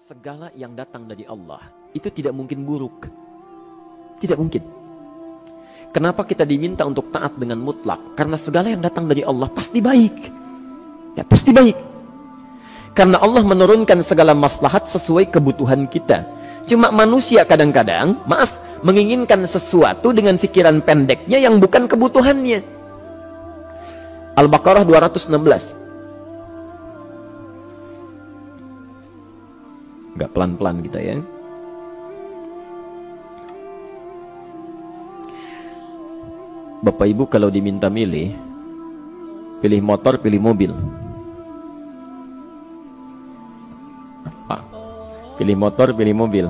segala yang datang dari Allah itu tidak mungkin buruk. Tidak mungkin. Kenapa kita diminta untuk taat dengan mutlak? Karena segala yang datang dari Allah pasti baik. Ya, pasti baik. Karena Allah menurunkan segala maslahat sesuai kebutuhan kita. Cuma manusia kadang-kadang, menginginkan sesuatu dengan pikiran pendeknya yang bukan kebutuhannya. Al-Baqarah 216. Gak pelan-pelan kita ya. Bapak Ibu kalau diminta milih, pilih motor, pilih mobil. Pilih motor, pilih mobil.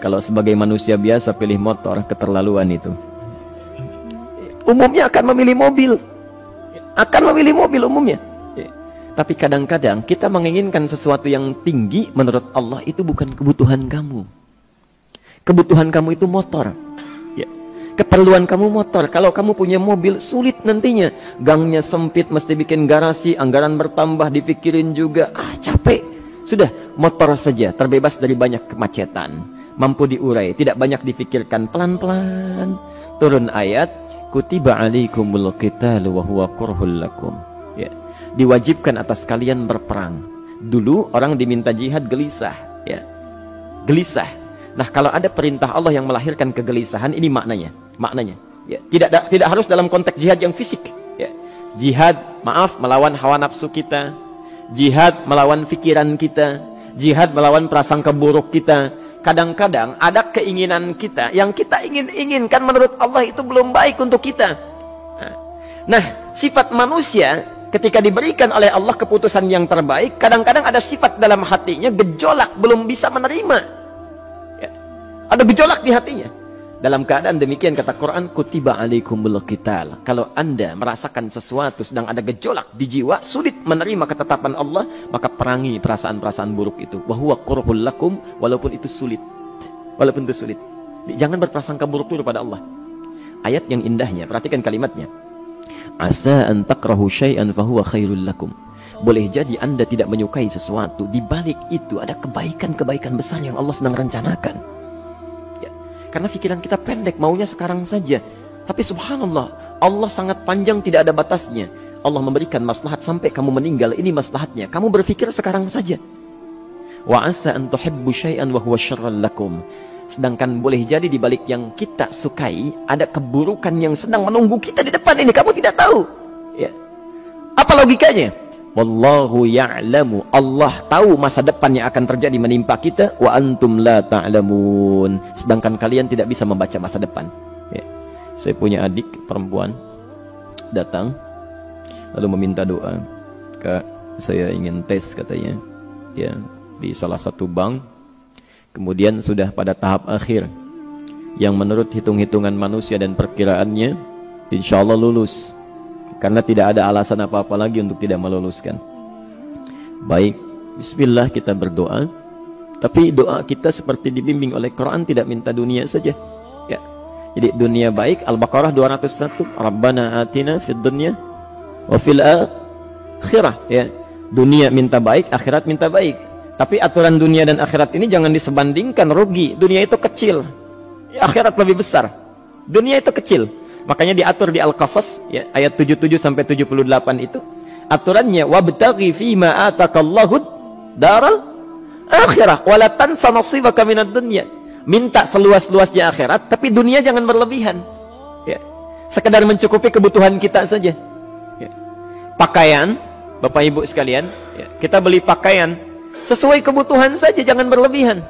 Kalau sebagai manusia biasa pilih motor, keterlaluan itu. Umumnya akan memilih mobil. Akan memilih mobil umumnya. Tapi kadang-kadang kita menginginkan sesuatu yang tinggi, menurut Allah itu bukan kebutuhan kamu. Kebutuhan kamu itu motor. Ya. Keperluan kamu motor. Kalau kamu punya mobil, sulit nantinya. Gangnya sempit, mesti bikin garasi, anggaran bertambah, dipikirin juga. Capek. Sudah, motor saja, terbebas dari banyak kemacetan. Mampu diurai, tidak banyak difikirkan. Pelan-pelan. Turun ayat, Kutiba alaikumul qitalu wa huwa kurhul lakum. Ya. Diwajibkan atas kalian berperang. Dulu orang diminta jihad gelisah, ya. Gelisah. Nah, kalau ada perintah Allah yang melahirkan kegelisahan, ini maknanya. Ya. Tidak harus dalam konteks jihad yang fisik, ya. Jihad, melawan hawa nafsu kita. Jihad melawan pikiran kita. Jihad melawan prasangka buruk kita. Kadang-kadang ada keinginan kita yang kita inginkan menurut Allah itu belum baik untuk kita. Nah, sifat manusia ketika diberikan oleh Allah keputusan yang terbaik, kadang-kadang ada sifat dalam hatinya gejolak, belum bisa menerima. Ya. Ada gejolak di hatinya. Dalam keadaan demikian kata Quran, Kutiba alaikumul qital. Kalau Anda merasakan sesuatu sedang ada gejolak di jiwa, sulit menerima ketetapan Allah, maka perangi perasaan-perasaan buruk itu. Wa huwa kurhul lakum, walaupun itu sulit. Walaupun itu sulit. Jangan berprasangka buruk dulu pada Allah. Ayat yang indahnya, perhatikan kalimatnya. Asa an takrahu syai'an fahuwa khairul lakum. Boleh jadi Anda tidak menyukai sesuatu, di balik itu ada kebaikan-kebaikan besar yang Allah sedang rencanakan. Karena pikiran kita pendek, maunya sekarang saja. Tapi subhanallah, Allah sangat panjang, tidak ada batasnya. Allah memberikan maslahat sampai kamu meninggal, ini maslahatnya. Kamu berpikir sekarang saja. Wa asa an tuhibbu syai'an wa huwa syarrul lakum. Sedangkan boleh jadi di balik yang kita sukai, ada keburukan yang sedang menunggu kita di depan ini. Kamu tidak tahu. Ya. Apa logikanya? Wallahu ya'lamu. Allah tahu masa depan yang akan terjadi menimpa kita. Wa antum la ta'lamun. Sedangkan kalian tidak bisa membaca masa depan. Ya. Saya punya adik perempuan datang lalu meminta doa. Kak, saya ingin tes katanya. Ya, di salah satu bank. Kemudian sudah pada tahap akhir yang menurut hitung-hitungan manusia dan perkiraannya insya Allah lulus. Karena tidak ada alasan apa-apa lagi untuk tidak meluluskan. Baik, bismillah kita berdoa. Tapi doa kita seperti dibimbing oleh Quran, tidak minta dunia saja. Ya. Jadi dunia baik, Al-Baqarah 201. Rabbana atina fid dunya wa fil akhirah. Ya. Dunia minta baik, akhirat minta baik. Tapi aturan dunia dan akhirat ini jangan disebandingkan, rugi. Dunia itu kecil, akhirat lebih besar. Dunia itu kecil. Makanya diatur di Al-Qasas ya, ayat 77 sampai 78 itu aturannya wabtaghi fima atakallahu daral akhirah wa la tansa nasibaka minad dunya. Minta seluas-luasnya akhirat, tapi dunia jangan berlebihan. Ya. Sekedar mencukupi kebutuhan kita saja. Ya. Pakaian, Bapak Ibu sekalian, ya, kita beli pakaian sesuai kebutuhan saja, jangan berlebihan.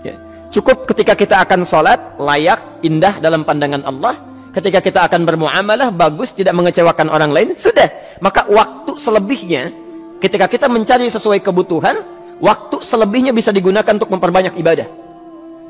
Ya. Cukup ketika kita akan sholat, layak, indah dalam pandangan Allah. Ketika kita akan bermuamalah, bagus, tidak mengecewakan orang lain, sudah. Maka waktu selebihnya, ketika kita mencari sesuai kebutuhan, waktu selebihnya bisa digunakan untuk memperbanyak ibadah.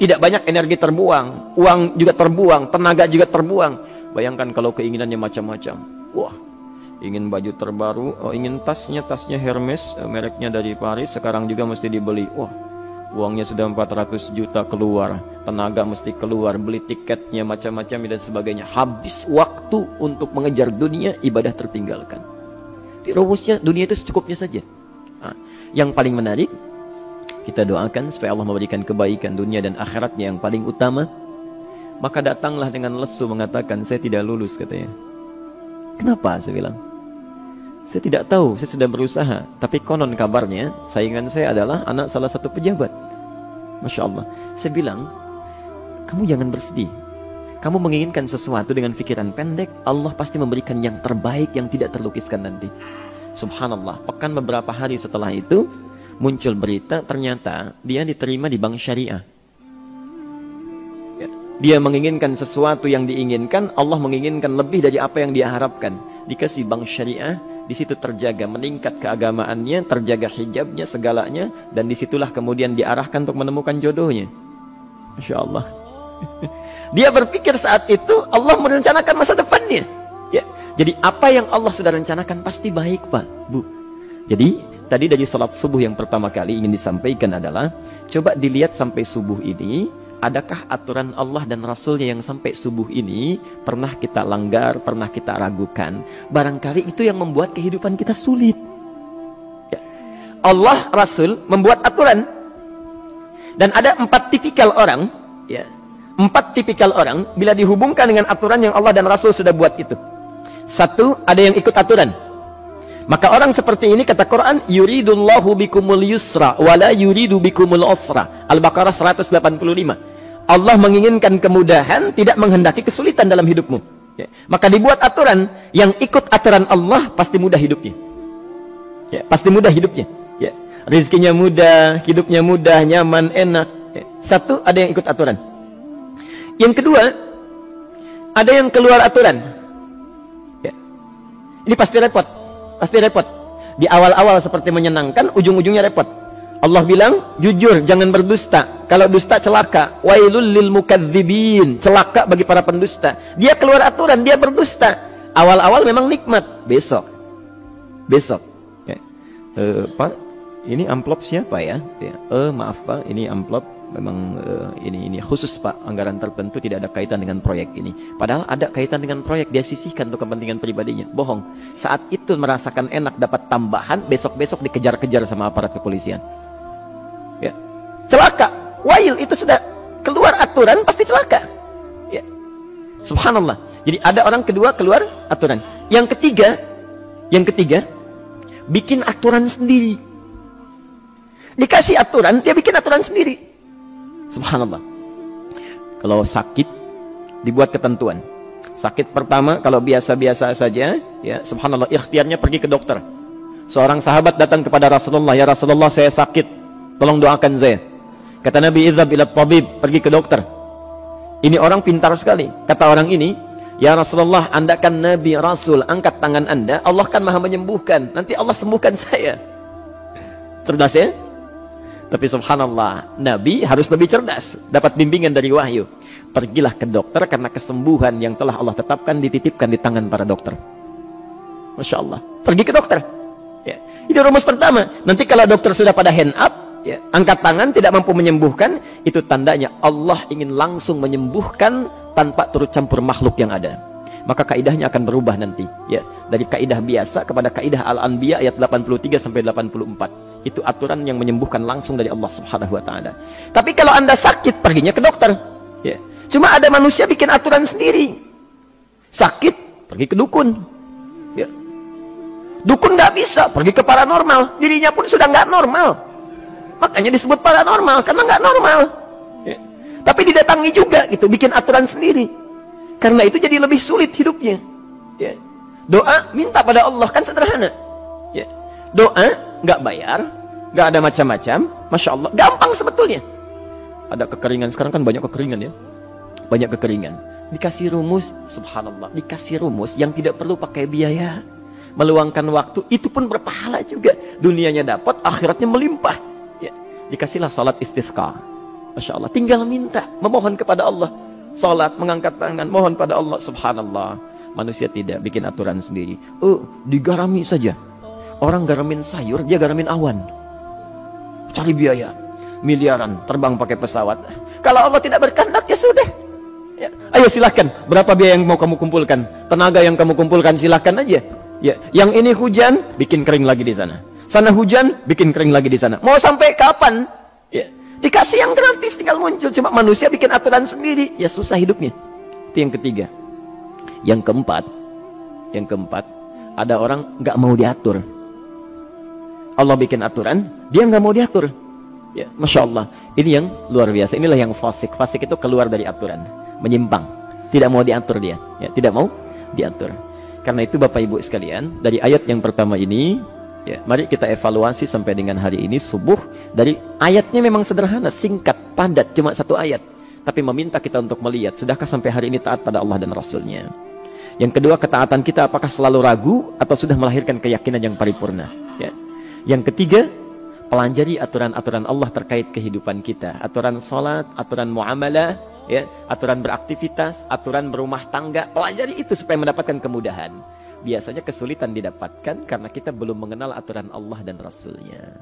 Tidak banyak energi terbuang, uang juga terbuang, tenaga juga terbuang. Bayangkan kalau keinginannya macam-macam. Wah, ingin baju terbaru, ingin tasnya Hermes, mereknya dari Paris, sekarang juga mesti dibeli. Wah, uangnya sudah 400 juta keluar, tenaga mesti keluar, beli tiketnya macam-macam dan sebagainya. Habis waktu untuk mengejar dunia, ibadah tertinggalkan. Di rumusnya dunia itu secukupnya saja. Nah, yang paling menarik, Kita doakan supaya Allah memberikan kebaikan dunia dan akhiratnya yang paling utama. Maka datanglah dengan lesu mengatakan, saya tidak lulus katanya. Kenapa? Saya bilang, saya tidak tahu, saya sudah berusaha. Tapi konon kabarnya, saingan saya adalah anak salah satu pejabat. Masya Allah. Saya bilang, kamu jangan bersedih. Kamu menginginkan sesuatu dengan pikiran pendek, Allah pasti memberikan yang terbaik yang tidak terlukiskan nanti. Subhanallah. Pekan beberapa hari setelah itu, muncul berita, ternyata dia diterima di bank syariah. Dia menginginkan sesuatu yang diinginkan, Allah menginginkan lebih dari apa yang dia harapkan. Dikasih bank syariah, di situ terjaga, meningkat keagamaannya, terjaga hijabnya, segalanya, dan disitulah kemudian diarahkan untuk menemukan jodohnya. Masya Allah. Dia berpikir saat itu Allah merencanakan masa depannya. Ya. Jadi apa yang Allah sudah rencanakan pasti baik, Pak, Bu. Jadi tadi dari salat subuh yang pertama kali ingin disampaikan adalah, coba dilihat sampai subuh ini, adakah aturan Allah dan Rasulnya yang sampai subuh ini pernah kita langgar, pernah kita ragukan? Barangkali itu yang membuat kehidupan kita sulit. Ya. Allah, Rasul membuat aturan. Dan ada 4 tipikal orang, ya, 4 tipikal orang bila dihubungkan dengan aturan yang Allah dan Rasul sudah buat itu. 1, ada yang ikut aturan. Maka orang seperti ini kata Quran, yuridullahu bikumul yusra wala yuridu bikumul usra. Al-Baqarah 185. Allah menginginkan kemudahan, tidak menghendaki kesulitan dalam hidupmu. Ya. Maka dibuat aturan, yang ikut aturan Allah pasti mudah hidupnya. Ya, pasti mudah hidupnya. Ya. Rizkinya mudah, hidupnya mudah, nyaman, enak. Ya. 1, ada yang ikut aturan. Yang kedua, ada yang keluar aturan. Ya. Ini pasti repot. Pasti repot. Di awal-awal seperti menyenangkan, ujung-ujungnya repot. Allah bilang, jujur, jangan berdusta. Kalau dusta celaka. Wailul lil mukadzibin. Celaka bagi para pendusta. Dia keluar aturan, dia berdusta. Awal-awal memang nikmat. Besok. Ya. Pak, ini amplop siapa ya? Ya. Maaf Pak, ini amplop memang ini khusus Pak, anggaran tertentu, tidak ada kaitan dengan proyek ini. Padahal ada kaitan dengan proyek, dia sisihkan untuk kepentingan pribadinya. Bohong. Saat itu merasakan enak dapat tambahan, besok-besok dikejar-kejar sama aparat kepolisian. Ya. Celaka. Wail, itu sudah keluar aturan pasti celaka. Ya. Subhanallah. Jadi ada orang kedua keluar aturan. Yang ketiga bikin aturan sendiri. Dikasih aturan, dia bikin aturan sendiri. Subhanallah. Kalau sakit, dibuat ketentuan. Sakit pertama, kalau biasa-biasa saja, ya, subhanallah, ikhtiarnya pergi ke dokter. Seorang sahabat datang kepada Rasulullah, ya Rasulullah, saya sakit, tolong doakan saya. Kata Nabi, idhab ila tabib, pergi ke dokter. Ini orang pintar sekali. Kata orang ini, ya Rasulullah, Anda kan Nabi Rasul, angkat tangan Anda, Allah kan maha menyembuhkan, nanti Allah sembuhkan saya. Cerdas ya? Tapi subhanallah, Nabi harus lebih cerdas, dapat bimbingan dari wahyu. Pergilah ke dokter karena kesembuhan yang telah Allah tetapkan dititipkan di tangan para dokter. Masya Allah, pergi ke dokter. Ya. Itu rumus pertama. Nanti kalau dokter sudah pada hand up, ya, angkat tangan tidak mampu menyembuhkan, itu tandanya Allah ingin langsung menyembuhkan tanpa turut campur makhluk yang ada. Maka kaidahnya akan berubah nanti, ya, dari kaidah biasa kepada kaidah Al-Anbiya ayat 83 sampai 84. Itu aturan yang menyembuhkan langsung dari Allah Subhanahu wa taala. Tapi kalau Anda sakit, perginya ke dokter. Ya. Cuma ada manusia bikin aturan sendiri. Sakit, pergi ke dukun. Ya. Dukun nggak bisa, pergi ke paranormal. Dirinya pun sudah nggak normal. Makanya disebut paranormal, karena nggak normal. Ya. Tapi didatangi juga gitu, bikin aturan sendiri. Karena itu jadi lebih sulit hidupnya. Ya. Doa, minta pada Allah, kan sederhana. Ya. Doa, nggak bayar, nggak ada macam-macam, Masya Allah, gampang sebetulnya. Ada kekeringan, sekarang kan banyak kekeringan ya, banyak kekeringan. Dikasih rumus, subhanallah, dikasih rumus yang tidak perlu pakai biaya, meluangkan waktu, itu pun berpahala juga. Dunianya dapat, akhiratnya melimpah. Ya. Dikasihlah salat istisqa, Masya Allah, tinggal minta, memohon kepada Allah. Salat, mengangkat tangan, mohon pada Allah, subhanallah. Manusia tidak bikin aturan sendiri. Digarami saja. Orang garamin sayur, dia garamin awan. Cari biaya miliaran, terbang pakai pesawat. Kalau Allah tidak berkehendak, ya sudah. Ya. Ayo silahkan, berapa biaya yang mau kamu kumpulkan? Tenaga yang kamu kumpulkan, silahkan aja. Ya. Yang ini hujan, bikin kering lagi di sana. Sana hujan, bikin kering lagi di sana. Mau sampai kapan? Ya. Dikasih yang gratis tinggal muncul. Cuma manusia bikin aturan sendiri. Ya susah hidupnya. Itu yang ketiga. Yang keempat, ada orang nggak mau diatur. Allah bikin aturan, dia nggak mau diatur. Ya, Masya Allah. Ini yang luar biasa. Inilah yang fasik. Fasik itu keluar dari aturan, menyimpang. Tidak mau diatur dia. Ya, tidak mau diatur. Karena itu Bapak Ibu sekalian, dari ayat yang pertama ini, ya, mari kita evaluasi sampai dengan hari ini subuh. Dari ayatnya memang sederhana, singkat, padat, cuma satu ayat. Tapi meminta kita untuk melihat, sudahkah sampai hari ini taat pada Allah dan Rasulnya? Yang kedua, ketaatan kita apakah selalu ragu atau sudah melahirkan keyakinan yang paripurna? Ya. Yang ketiga, pelajari aturan-aturan Allah terkait kehidupan kita. Aturan sholat, aturan muamalah, ya, aturan beraktivitas, aturan berumah tangga. Pelajari itu supaya mendapatkan kemudahan. Biasanya kesulitan didapatkan karena kita belum mengenal aturan Allah dan Rasulnya.